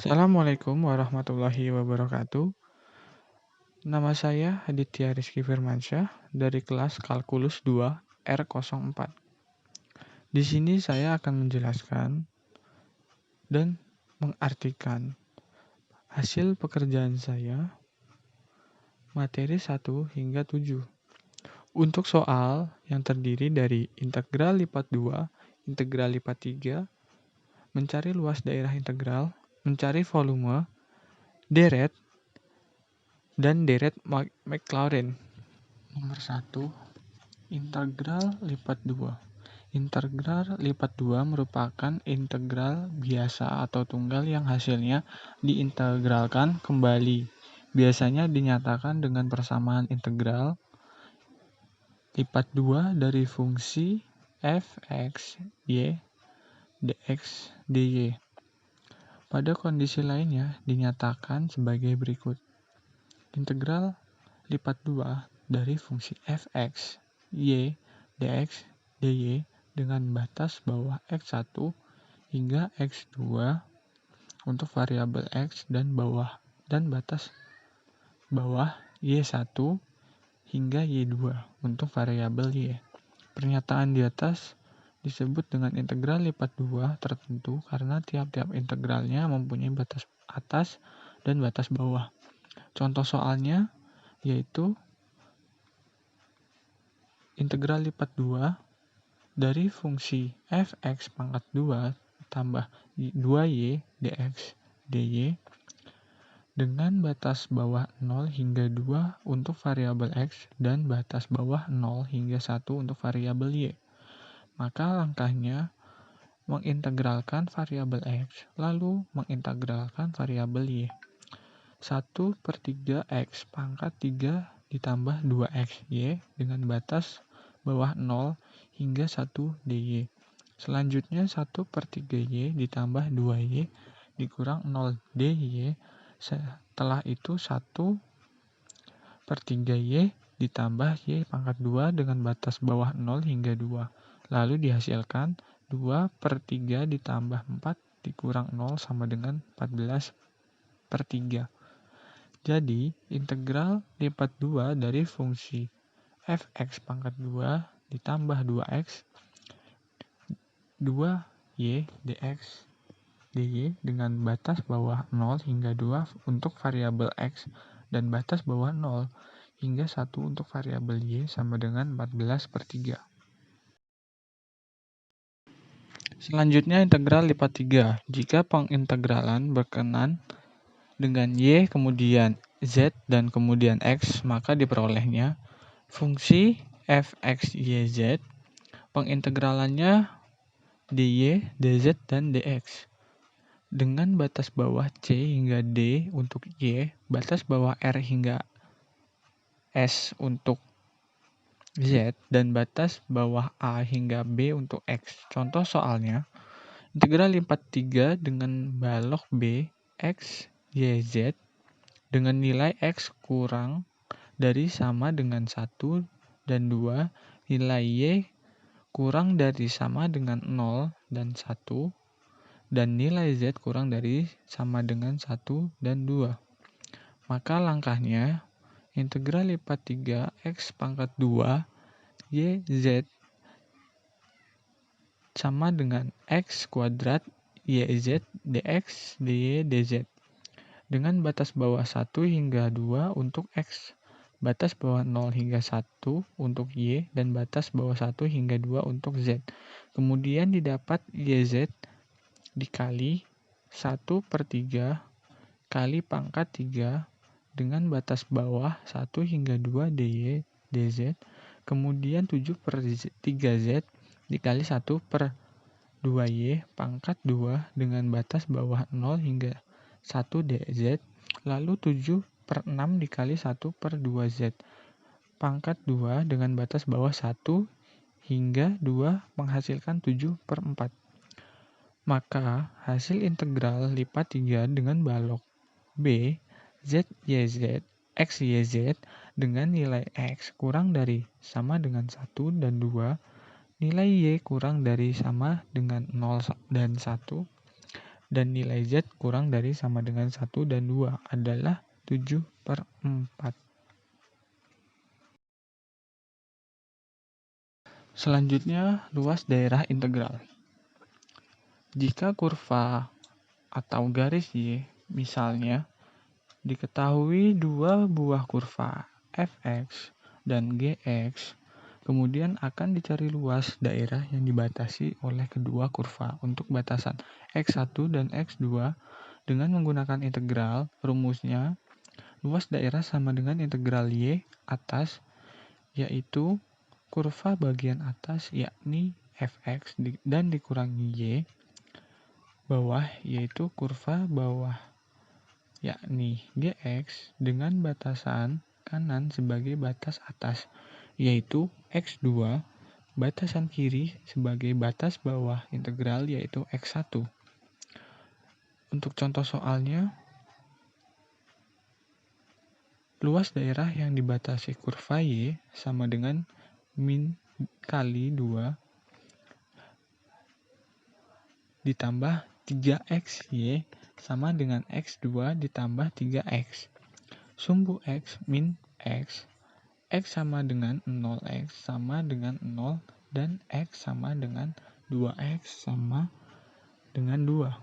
Assalamualaikum warahmatullahi wabarakatuh. Nama saya Aditya Rizky Firmansyah dari kelas Kalkulus 2 R04. Di sini saya akan menjelaskan dan mengartikan hasil pekerjaan saya materi 1 hingga 7. Untuk soal yang terdiri dari integral lipat 2, integral lipat 3, mencari luas daerah integral, mencari volume, deret, dan deret Maclaurin. Nomor 1, integral lipat 2. Integral lipat 2 merupakan integral biasa atau tunggal yang hasilnya diintegralkan kembali. Biasanya dinyatakan dengan persamaan integral lipat 2 dari fungsi f(x), y) dx, dy. Pada kondisi lainnya dinyatakan sebagai berikut. Integral lipat 2 dari fungsi f(x), y) dx, dy dengan batas bawah x1 hingga x2 untuk variabel x dan batas bawah y1 hingga y2 untuk variabel y. Pernyataan di atas disebut dengan integral lipat 2 tertentu karena tiap-tiap integralnya mempunyai batas atas dan batas bawah. Contoh soalnya yaitu integral lipat 2 dari fungsi f(x) pangkat 2 tambah 2y dx dy dengan batas bawah 0 hingga 2 untuk variabel x dan batas bawah 0 hingga 1 untuk variabel y. Maka langkahnya mengintegralkan variabel x lalu mengintegralkan variabel y. 1/3 x pangkat 3 ditambah 2x y dengan batas bawah 0 hingga 1 dy. Selanjutnya 1/3 y ditambah 2y dikurang 0 dy. Setelah itu 1/3 y ditambah y pangkat 2 dengan batas bawah 0 hingga 2. Lalu dihasilkan 2/3 ditambah 4 dikurang 0 sama dengan 14/3. Jadi, integral lipat 2 dari fungsi f(x) pangkat 2 ditambah 2x 2y dx dy dengan batas bawah 0 hingga 2 untuk variabel x dan batas bawah 0 hingga 1 untuk variabel y sama dengan 14/3. Selanjutnya integral lipat 3. Jika pengintegralan berkenan dengan y kemudian z dan kemudian x, maka diperolehnya fungsi f(x), y, z, pengintegralannya dy, dz, dan dx. Dengan batas bawah c hingga d untuk y, batas bawah r hingga s untuk z, dan batas bawah a hingga b untuk x. Contoh soalnya, integral lipat 3 dengan balok b, x, y, z, dengan nilai x kurang dari sama dengan 1 dan 2, nilai y kurang dari sama dengan 0 dan 1, dan nilai z kurang dari sama dengan 1 dan 2. Maka langkahnya, integral lipat 3 x pangkat 2 y z sama dengan x kuadrat y z dx dy dz dengan batas bawah 1 hingga 2 untuk x, batas bawah 0 hingga 1 untuk y, dan batas bawah 1 hingga 2 untuk z. Kemudian didapat yz dikali 1/3 kali pangkat 3 dengan batas bawah 1 hingga 2 dy dz, kemudian 7/3z dikali 1/2y pangkat 2 dengan batas bawah 0 hingga 1 dz, lalu 7/6 dikali 1/2z pangkat 2 dengan batas bawah 1 hingga 2 menghasilkan 7/4. Maka hasil integral lipat 3 dengan balok b, z, y, z, x, y, z dengan nilai x kurang dari sama dengan 1 dan 2, nilai y kurang dari sama dengan 0 dan 1, dan nilai Z kurang dari sama dengan 1 dan 2 adalah 7/4. Selanjutnya, luas daerah integral. Jika kurva atau garis Y, misalnya, diketahui dua buah kurva fx dan gx, kemudian akan dicari luas daerah yang dibatasi oleh kedua kurva untuk batasan x1 dan x2 dengan menggunakan integral. Rumusnya, luas daerah sama dengan integral Y atas, yaitu kurva bagian atas yakni fx dan dikurangi Y bawah, yaitu kurva bawah yakni gx dengan batasan kanan sebagai batas atas, yaitu x2, batasan kiri sebagai batas bawah integral yaitu x1. Untuk contoh soalnya, luas daerah yang dibatasi kurva Y sama dengan min kali 2 ditambah 3xy sama dengan x2 ditambah 3x. Sumbu x min x sama dengan 0x sama dengan 0, dan x sama dengan 2x sama dengan 2.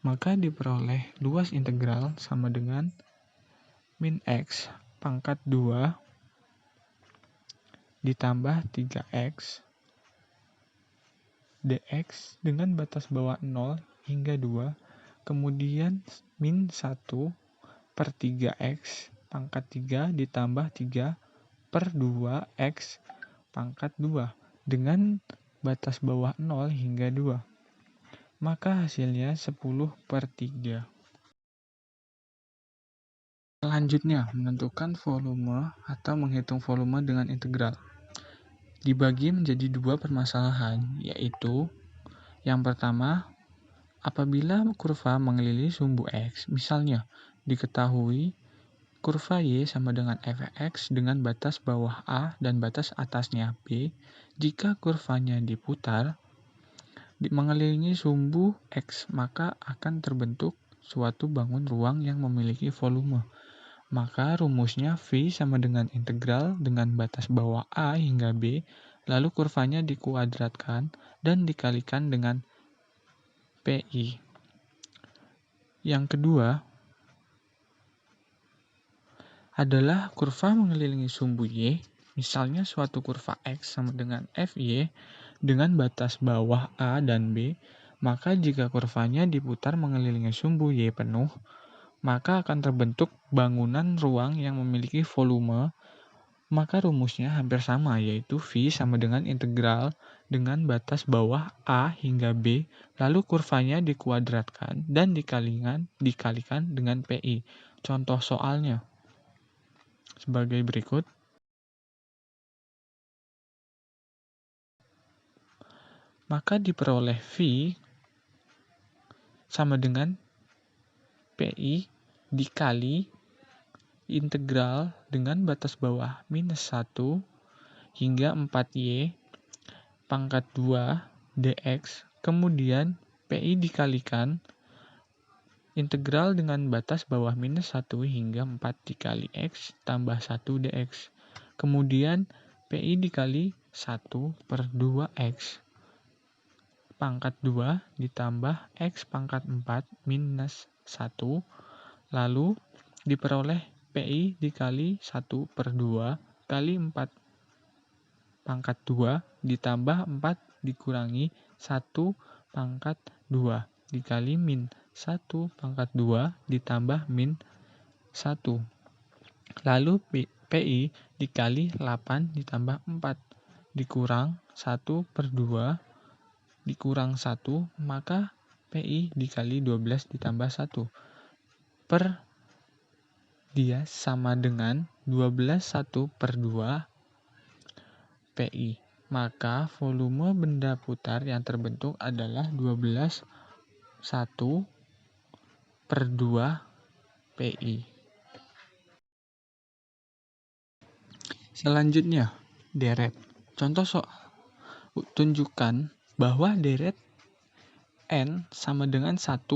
Maka diperoleh luas integral sama dengan min x pangkat 2 ditambah 3x dx dengan batas bawah 0 hingga 2, kemudian min 1/3x pangkat 3 ditambah 3/2x pangkat 2 dengan batas bawah 0 hingga 2. Maka hasilnya 10/3. Selanjutnya, menentukan volume atau menghitung volume dengan integral. Dibagi menjadi dua permasalahan, yaitu yang pertama, apabila kurva mengelilingi sumbu X, misalnya diketahui kurva Y sama dengan fx dengan batas bawah A dan batas atasnya B, jika kurvanya diputar mengelilingi sumbu X, maka akan terbentuk suatu bangun ruang yang memiliki volume. Maka rumusnya V sama dengan integral dengan batas bawah A hingga B, lalu kurvanya dikuadratkan dan dikalikan dengan PI. Yang kedua adalah kurva mengelilingi sumbu Y, misalnya suatu kurva X sama dengan FY dengan batas bawah A dan B, maka jika kurvanya diputar mengelilingi sumbu Y penuh, maka akan terbentuk bangunan ruang yang memiliki volume. Maka rumusnya hampir sama, yaitu V sama dengan integral dengan batas bawah A hingga B, lalu kurvanya dikuadratkan dan dikalikan dengan PI. Contoh soalnya sebagai berikut. Maka diperoleh V sama dengan PI dikali integral dengan batas bawah minus 1 hingga 4y pangkat 2 dx, kemudian PI dikalikan integral dengan batas bawah minus 1 hingga 4 dikali x tambah 1 dx, kemudian PI dikali 1/2x pangkat 2 ditambah x pangkat 4 minus 1, lalu diperoleh PI dikali 1/2 kali 4 pangkat 2 ditambah 4 dikurangi 1 pangkat 2 dikali min 1 pangkat 2 ditambah min 1. Lalu PI dikali 8 ditambah 4 dikurang 1/2 dikurang 1, maka PI dikali 12 ditambah 1 per dia sama dengan 12 1/2 PI. Maka volume benda putar yang terbentuk adalah 12 1/2 PI. Selanjutnya, deret. Contoh soal tunjukkan bahwa deret n sama dengan 1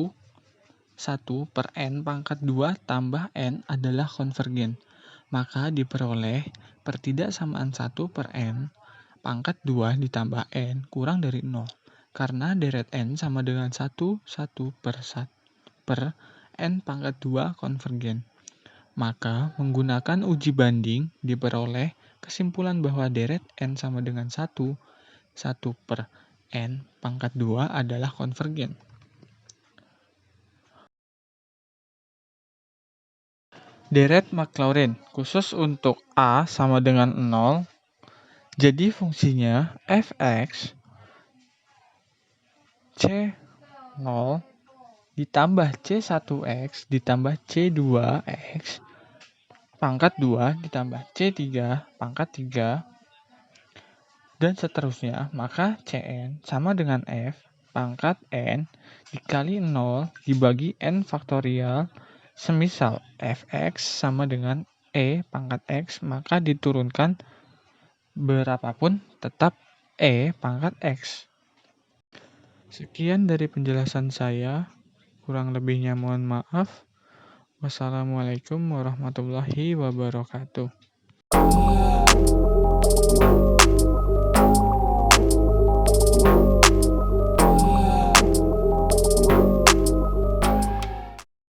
per n pangkat 2 tambah n adalah konvergen. Maka diperoleh pertidaksamaan 1 per n pangkat 2 ditambah n kurang dari 0. Karena deret n sama dengan 1 per n pangkat 2 konvergen. Maka menggunakan uji banding diperoleh kesimpulan bahwa deret n sama dengan 1 per n pangkat 2 adalah konvergen. Deret Maclaurin khusus untuk A sama dengan 0, jadi fungsinya fx C0 ditambah C1x ditambah C2x pangkat 2 ditambah C3 pangkat 3 dan seterusnya, maka Cn sama dengan F pangkat n dikali 0 dibagi n faktorial. Semisal fx sama dengan e pangkat x, maka diturunkan berapapun tetap e pangkat x. Sekian dari penjelasan saya, kurang lebihnya mohon maaf. Wassalamualaikum warahmatullahi wabarakatuh.